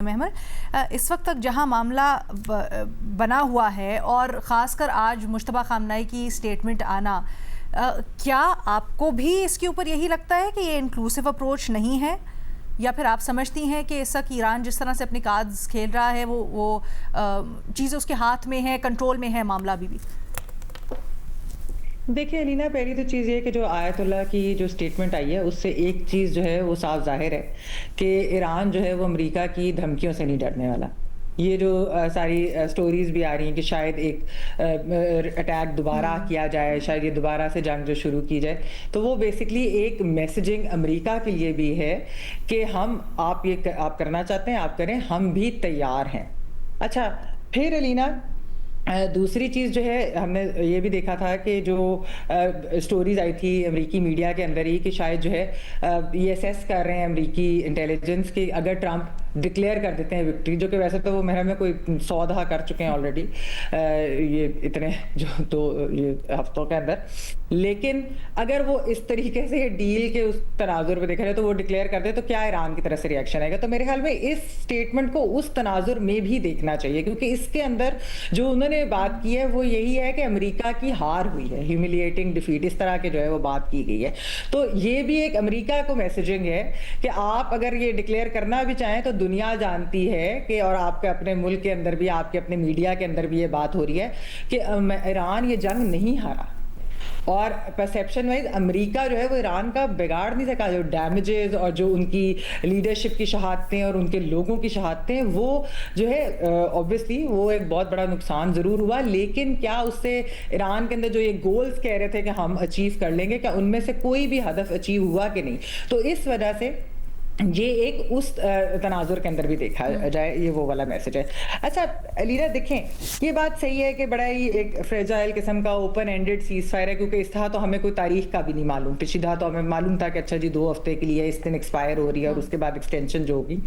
महमर, इस वक्त तक जहां मामला बना हुआ है और ख़ासकर आज मुश्तबा खामनाई की स्टेटमेंट आना, क्या आपको भी इसके ऊपर यही लगता है कि ये इंक्लूसिव अप्रोच नहीं है, या फिर आप समझती हैं कि इस वक्त ईरान जिस तरह से अपनी कार्ड्स खेल रहा है वो चीज़ें उसके हाथ में है, कंट्रोल में है मामला अभी भी? देखिए अलीना, पहली तो चीज़ ये कि जो आयतुल्लाह की जो स्टेटमेंट आई है उससे एक चीज़ जो है वो साफ ज़ाहिर है कि ईरान जो है वो अमेरिका की धमकियों से नहीं डरने वाला। ये जो सारी स्टोरीज़ भी आ रही हैं कि शायद एक अटैक दोबारा किया जाए, शायद ये दोबारा से जंग जो शुरू की जाए, तो वो बेसिकली एक मैसेजिंग अमेरिका के लिए भी है कि आप करना चाहते हैं आप करें, हम भी तैयार हैं। अच्छा, फिर अलीना दूसरी चीज़ जो है, हमने ये भी देखा था कि जो स्टोरीज़ आई थी अमेरिकी मीडिया के अंदर ही कि शायद जो है ये असेस कर रहे हैं अमेरिकी इंटेलिजेंस कि अगर ट्रंप डिक्लेयर कर देते हैं विक्ट्री, जो कि वैसे तो वो मेरे में कोई 100 दफ़ा कर चुके हैं ऑलरेडी ये इतने ये हफ्तों के अंदर, लेकिन अगर वो इस तरीके से डील के उस तनाजुर पे देखा जाए तो वो डिक्लेयर कर दे तो क्या ईरान की तरफ से रिएक्शन आएगा। तो मेरे ख्याल में इस स्टेटमेंट को उस तनाजुर में भी देखना चाहिए, क्योंकि इसके अंदर जो उन्होंने बात की है वो यही है कि अमेरिका की हार हुई है, ह्यूमिलिएटिंग डिफीट, इस तरह के जो है वो बात की गई है। तो ये भी एक अमेरिका को मैसेजिंग है कि आप अगर ये डिक्लेयर करना भी चाहें तो दुनिया जानती है कि, और आपके अपने मुल्क के अंदर भी, आपके अपने मीडिया के अंदर भी ये बात हो रही है कि ईरान ये जंग नहीं हारा, और परसेप्शन वाइज अमेरिका जो है वो ईरान का बिगाड़ नहीं सका। जो डैमेजेस और जो उनकी लीडरशिप की शहादतें और उनके लोगों की शहादतें, वो जो है ऑब्वियसली वो एक बहुत बड़ा नुकसान ज़रूर हुआ, लेकिन क्या उससे ईरान के अंदर जो ये गोल्स कह रहे थे कि हम अचीव कर लेंगे, क्या उनमें से कोई भी हदफ अचीव हुआ कि नहीं। तो इस वजह से ये एक उस तनाजुर के अंदर भी देखा जाए, ये वो वाला मैसेज है। अच्छा अलीना, देखें ये बात सही है कि बड़ा ही एक फ्रेजाइल किस्म का ओपन एंडेड सीज फायर है, क्योंकि इस तरह तो हमें कोई तारीख का भी नहीं मालूम। पिछली दफा तो हमें मालूम था कि अच्छा जी 2 हफ्ते के लिए इस दिन एक्सपायर हो रही है और उसके बाद एक्सटेंशन जो होगी,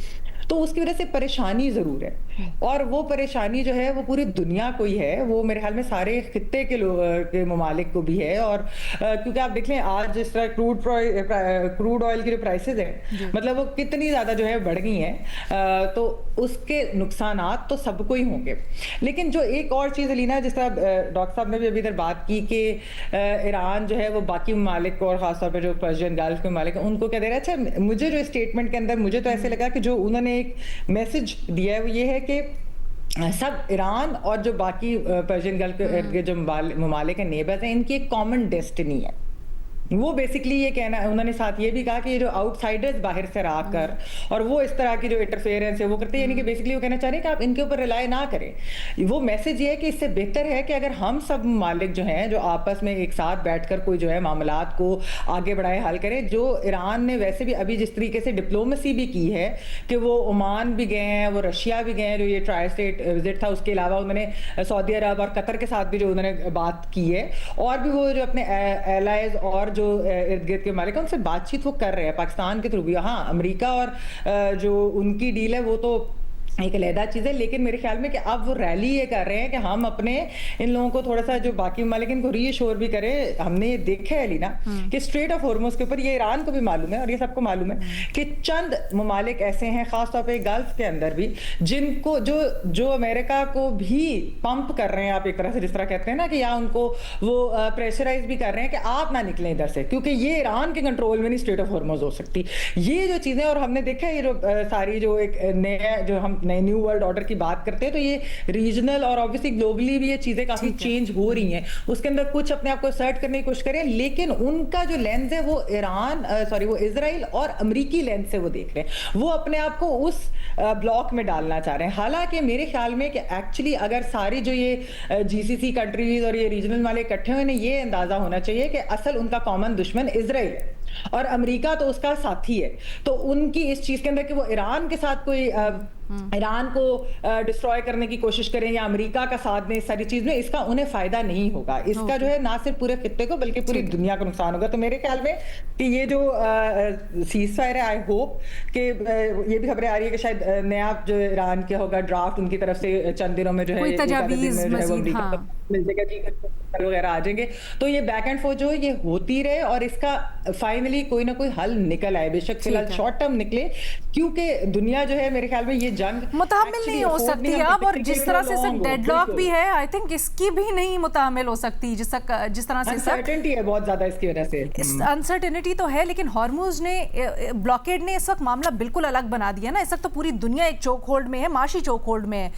तो उसकी वजह से परेशानी ज़रूर है, और वो परेशानी जो है वो पूरी दुनिया को ही है, वो मेरे ख्याल में सारे खित्ते के ममालिक को भी है। और क्योंकि आप देख लें आज जिस तरह क्रूड ऑयल की जो प्राइसेस है, मतलब वो कितनी ज़्यादा जो है बढ़ गई हैं, तो उसके नुकसानात तो सबको ही होंगे। लेकिन जो एक और चीज़ अलीना, जिस तरह डॉक्टर साहब ने भी अभी इधर बात की कि ईरान जो है वो बाकी ममालिक को, और ख़ासतौर पर जो पर्शियन गल्फ के ममालिक हैं, उनको क्या दे रहा है। अच्छा, मुझे जो स्टेटमेंट के अंदर मुझे तो ऐसे लगा कि जो उन्होंने एक मैसेज दिया है वो ये है कि सब ईरान और जो बाकी पर्शियन गल्फ के जो ममालिक हैं, नेबर्स हैं, इनकी एक कॉमन डेस्टिनी है। वो बेसिकली ये कहना, उन्होंने साथ ये भी कहा कि ये जो आउटसाइडर्स बाहर से आकर और वो इस तरह की जो इंटरफेरेंस है वो करते हैं, यानी कि बेसिकली वो कहना चाह रहे हैं कि आप इनके ऊपर रिलाई ना करें। वो मैसेज ये है कि इससे बेहतर है कि अगर हम सब मालिक जो हैं, जो आपस में एक साथ बैठकर कोई जो है मामलात को आगे बढ़ाए, हल करें। जो ईरान ने वैसे भी अभी जिस तरीके से डिप्लोमेसी भी की है कि वो ओमान भी गए हैं, वो रशिया भी गए हैं, जो ये ट्राई स्टेट विजिट था, उसके अलावा उन्होंने सऊदी अरब और कतर के साथ भी जो उन्होंने बात की है, और भी वो जो अपने एलाइज और जो इर्द गिर्द के मालिक उनसे बातचीत वो कर रहे हैं पाकिस्तान के थ्रू भी। हाँ, अमेरिका और जो उनकी डील है वो तो एक अलहदा चीज़ है, लेकिन मेरे ख्याल में कि अब वो रैली ये कर रहे हैं कि हम अपने इन लोगों को थोड़ा सा, जो बाकी ममालिक, इनको रीअश्योर भी करें। हमने ये देखा है अलीना कि स्ट्रेट ऑफ हॉर्मुज़ के ऊपर, ये ईरान को भी मालूम है और ये सबको मालूम है कि चंद ममालिक ऐसे हैं, खासतौर पे गल्फ के अंदर भी, जिनको जो अमेरिका को भी पंप कर रहे हैं, आप एक तरह से जिस तरह कहते हैं ना, कि या उनको वो प्रेशराइज भी कर रहे हैं कि आप ना निकलें इधर से, क्योंकि ये ईरान के कंट्रोल में नहीं स्ट्रेट ऑफ हॉर्मुज़ हो सकती। ये जो चीज़ें, और हमने देखा है ये जो सारी जो एक नया जो हम नए न्यू वर्ल्ड ऑर्डर की बात करते हैं, तो ये रीजनल और ऑब्वियसली ग्लोबली भी ये चीजें काफी चेंज हो रही हैं। उसके अंदर कुछ अपने आप को सर्ट करने की कोशिश करें, लेकिन उनका जो लेंस है वो वो इजराइल और अमेरिकी लेंस से वो देख रहे हैं, वो अपने आप को उस ब्लॉक में डालना चाह रहे हैं। हालांकि मेरे ख्याल में कि एक्चुअली अगर सारी जो ये जीसीसी कंट्रीज और ये रीजनल वाले इकट्ठे हुए, ये अंदाजा होना चाहिए कि असल उनका कॉमन दुश्मन इजराइल है और अमेरिका तो उसका साथी है। तो उनकी इस चीज के अंदर कि वो ईरान के साथ कोई ईरान को डिस्ट्रॉय करने की कोशिश करें या अमेरिका का साथ दें, इस सारी चीज में इसका उन्हें फायदा नहीं होगा। इसका जो है ना सिर्फ पूरे खित्ते को बल्कि पूरी दुनिया को नुकसान होगा। तो मेरे ख्याल में कि ये जो सीज फायर है, आई होप कि ये भी खबरें आ रही है कि शायद नया जो ईरान के होगा ड्राफ्ट उनकी तरफ से चंद दिनों में जो है मिल जाएगा जी, वगैरह आ जाएंगे। तो ये बैक एंड फोर्थ जो है ये होती रहे और इसका फाइनली कोई ना कोई हल निकल आए, बेशक फिलहाल शॉर्ट टर्म निकले, क्योंकि दुनिया जो है मेरे ख्याल में ये जंग मुतामिल नहीं हो सकती अब, और जिस तरह से इसका डेडलॉक भी है, आई थिंक इसकी भी नहीं मुतामिल हो सकती जिस तरह से अनसर्टेनिटी है बहुत ज्यादा इसकी वजह से। अनसर्टेनिटी तो है, लेकिन हॉर्मुज ने ब्लॉकेड ने इस वक्त मामला बिल्कुल अलग बना दिया ना। इस वक्त तो पूरी दुनिया एक चोक होल्ड में है, माशी चोक होल्ड में है।